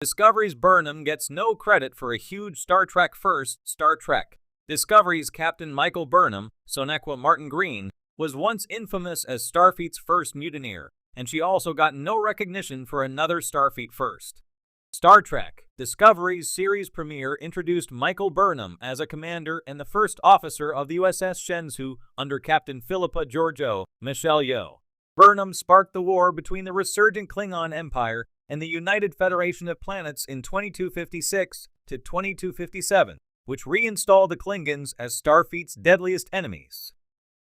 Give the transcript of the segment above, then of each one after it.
Discovery's Burnham gets no credit for a huge Star Trek first. Star Trek. Discovery's Captain Michael Burnham, Sonequa Martin Green, was once infamous as Starfleet's first mutineer, and she also got no recognition for another Starfleet first. Star Trek. Discovery's series premiere introduced Michael Burnham as a commander and the first officer of the USS Shenzhou under Captain Philippa Georgiou, Michelle Yeoh. Burnham sparked the war between the resurgent Klingon Empire and the United Federation of Planets in 2256 to 2257, which reinstalled the Klingons as Starfleet's deadliest enemies.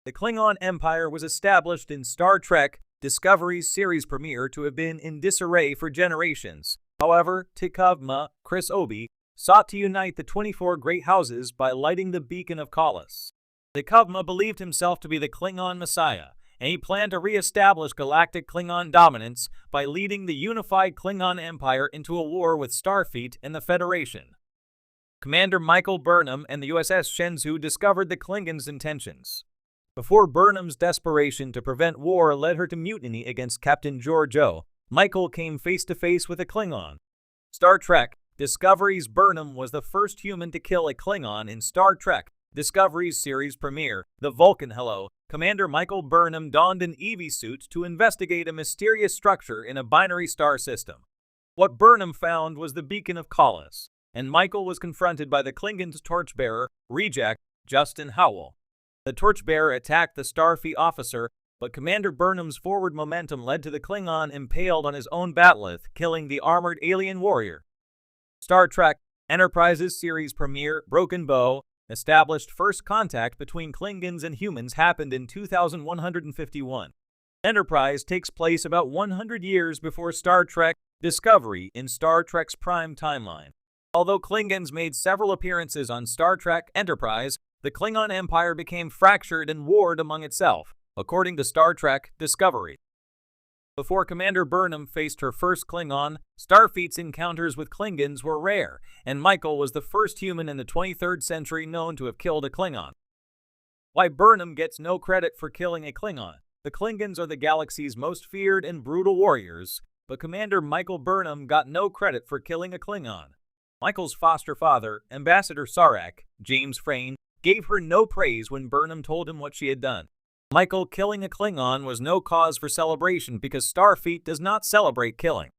The Klingon Empire was established in Star Trek Discovery's series premiere to have been in disarray for generations. However, T'Kuvma, Chris Obi, sought to unite the 24 great houses by lighting the beacon of Kahless. T'Kuvma believed himself to be the Klingon Messiah, and he planned to re-establish galactic Klingon dominance by leading the unified Klingon Empire into a war with Starfleet and the Federation. Commander Michael Burnham and the USS Shenzhou discovered the Klingons' intentions. Before Burnham's desperation to prevent war led her to mutiny against Captain Georgiou, Michael came face-to-face with a Klingon. Star Trek. Discovery's Burnham was the first human to kill a Klingon in Star Trek Discovery's series premiere, The Vulcan Hello. Commander Michael Burnham donned an EV suit to investigate a mysterious structure in a binary star system. What Burnham found was the beacon of Kahless, and Michael was confronted by the Klingons' torchbearer, Reject, Justin Howell. The torchbearer attacked the Starfleet officer, but Commander Burnham's forward momentum led to the Klingon impaled on his own bat'leth, killing the armored alien warrior. Star Trek Enterprise's series premiere, Broken Bow, established first contact between Klingons and humans happened in 2151. Enterprise takes place about 100 years before Star Trek Discovery in Star Trek's prime timeline. Although Klingons made several appearances on Star Trek Enterprise, the Klingon Empire became fractured and warred among itself, according to Star Trek Discovery. Before Commander Burnham faced her first Klingon, Starfleet's encounters with Klingons were rare, and Michael was the first human in the 23rd century known to have killed a Klingon. Why Burnham gets no credit for killing a Klingon. The Klingons are the galaxy's most feared and brutal warriors, but Commander Michael Burnham got no credit for killing a Klingon. Michael's foster father, Ambassador Sarek, James Frayne, gave her no praise when Burnham told him what she had done. Michael killing a Klingon was no cause for celebration because Starfleet does not celebrate killing.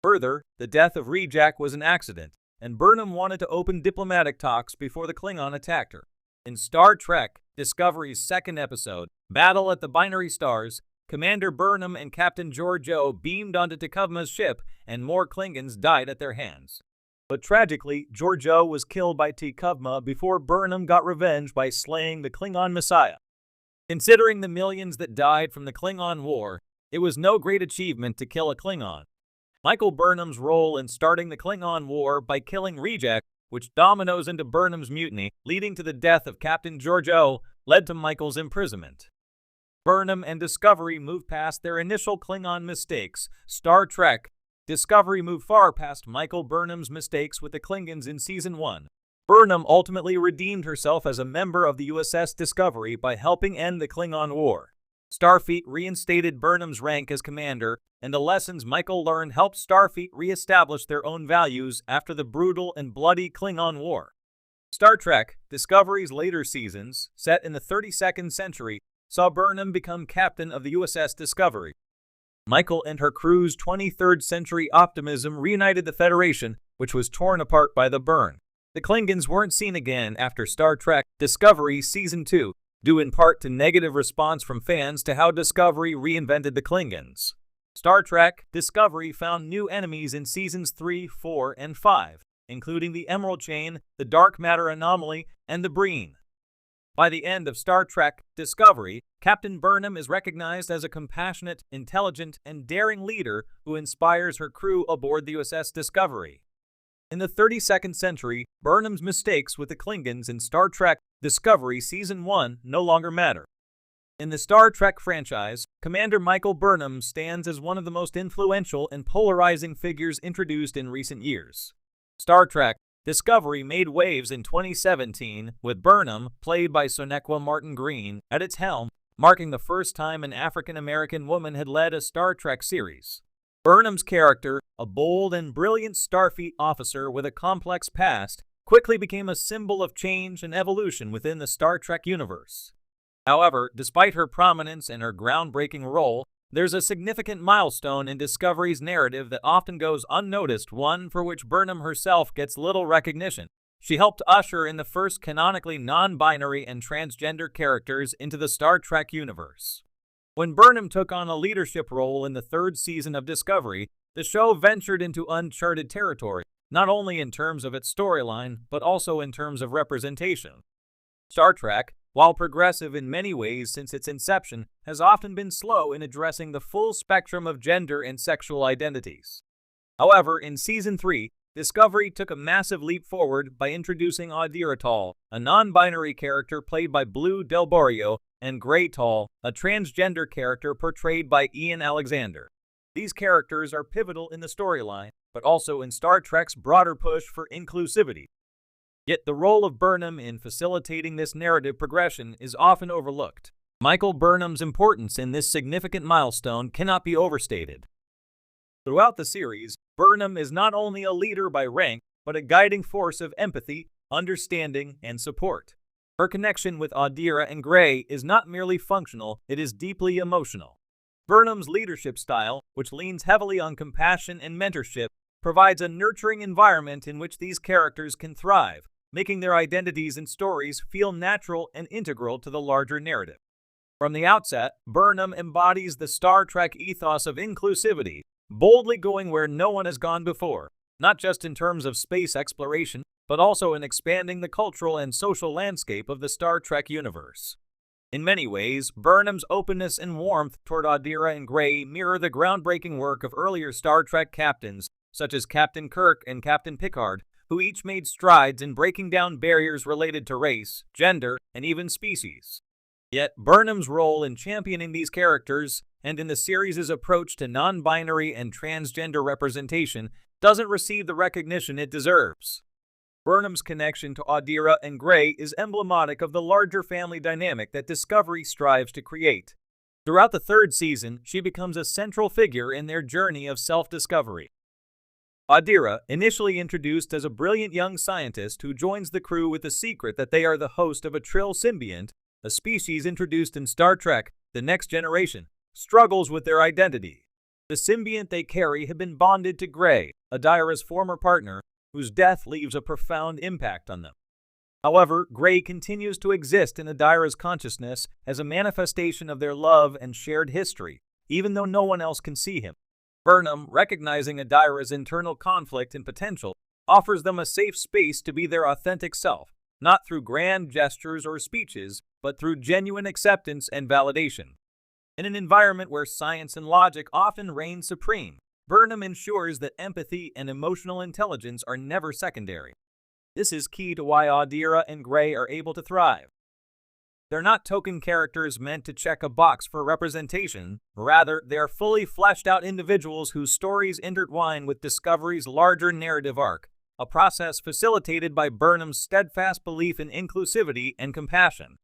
Further, the death of Reject was an accident, and Burnham wanted to open diplomatic talks before the Klingon attacked her. In Star Trek Discovery's second episode, Battle at the Binary Stars, Commander Burnham and Captain Georgiou beamed onto T'Kuvma's ship, and more Klingons died at their hands. But tragically, Georgiou was killed by T'Kuvma before Burnham got revenge by slaying the Klingon Messiah. Considering the millions that died from the Klingon War, it was no great achievement to kill a Klingon. Michael Burnham's role in starting the Klingon War by killing Reject, which dominoes into Burnham's mutiny, leading to the death of Captain Georgiou, led to Michael's imprisonment. Burnham and Discovery moved past their initial Klingon mistakes. Star Trek Discovery moved far past Michael Burnham's mistakes with the Klingons in Season 1. Burnham ultimately redeemed herself as a member of the USS Discovery by helping end the Klingon War. Starfleet reinstated Burnham's rank as commander, and the lessons Michael learned helped Starfleet re-establish their own values after the brutal and bloody Klingon War. Star Trek Discovery's later seasons, set in the 32nd century, saw Burnham become captain of the USS Discovery. Michael and her crew's 23rd century optimism reunited the Federation, which was torn apart by the burn. The Klingons weren't seen again after Star Trek Discovery Season 2, due in part to negative response from fans to how Discovery reinvented the Klingons. Star Trek Discovery found new enemies in Seasons 3, 4, and 5, including the Emerald Chain, the Dark Matter Anomaly, and the Breen. By the end of Star Trek Discovery, Captain Burnham is recognized as a compassionate, intelligent, and daring leader who inspires her crew aboard the USS Discovery. In the 32nd century, Burnham's mistakes with the Klingons in Star Trek Discovery Season 1 no longer matter. In the Star Trek franchise, Commander Michael Burnham stands as one of the most influential and polarizing figures introduced in recent years. Star Trek Discovery made waves in 2017, with Burnham, played by Sonequa Martin Green, at its helm, marking the first time an African-American woman had led a Star Trek series. Burnham's character, a bold and brilliant Starfleet officer with a complex past, quickly became a symbol of change and evolution within the Star Trek universe. However, despite her prominence and her groundbreaking role, there's a significant milestone in Discovery's narrative that often goes unnoticed, one for which Burnham herself gets little recognition. She helped usher in the first canonically non-binary and transgender characters into the Star Trek universe. When Burnham took on a leadership role in the third season of Discovery, the show ventured into uncharted territory, not only in terms of its storyline, but also in terms of representation. Star Trek, while progressive in many ways since its inception, has often been slow in addressing the full spectrum of gender and sexual identities. However, in Season 3, Discovery took a massive leap forward by introducing Adira Tal, a non-binary character played by Blue Del Barrio, and Gray Tal, a transgender character portrayed by Ian Alexander. These characters are pivotal in the storyline, but also in Star Trek's broader push for inclusivity. Yet the role of Burnham in facilitating this narrative progression is often overlooked. Michael Burnham's importance in this significant milestone cannot be overstated. Throughout the series, Burnham is not only a leader by rank, but a guiding force of empathy, understanding, and support. Her connection with Adira and Gray is not merely functional, it is deeply emotional. Burnham's leadership style, which leans heavily on compassion and mentorship, provides a nurturing environment in which these characters can thrive, making their identities and stories feel natural and integral to the larger narrative. From the outset, Burnham embodies the Star Trek ethos of inclusivity, boldly going where no one has gone before, not just in terms of space exploration, but also in expanding the cultural and social landscape of the Star Trek universe. In many ways, Burnham's openness and warmth toward Adira and Gray mirror the groundbreaking work of earlier Star Trek captains, such as Captain Kirk and Captain Picard, who each made strides in breaking down barriers related to race, gender, and even species. Yet, Burnham's role in championing these characters, and in the series' approach to non-binary and transgender representation, doesn't receive the recognition it deserves. Burnham's connection to Adira and Gray is emblematic of the larger family dynamic that Discovery strives to create. Throughout the third season, she becomes a central figure in their journey of self-discovery. Adira, initially introduced as a brilliant young scientist who joins the crew with the secret that they are the host of a Trill symbiont, a species introduced in Star Trek: The Next Generation, struggles with their identity. The symbiont they carry had been bonded to Gray, Adira's former partner, whose death leaves a profound impact on them. However, Gray continues to exist in Adira's consciousness as a manifestation of their love and shared history, even though no one else can see him. Burnham, recognizing Adira's internal conflict and potential, offers them a safe space to be their authentic self, not through grand gestures or speeches, but through genuine acceptance and validation. In an environment where science and logic often reign supreme, Burnham ensures that empathy and emotional intelligence are never secondary. This is key to why Adira and Gray are able to thrive. They're not token characters meant to check a box for representation. Rather, they are fully fleshed-out individuals whose stories intertwine with Discovery's larger narrative arc, a process facilitated by Burnham's steadfast belief in inclusivity and compassion.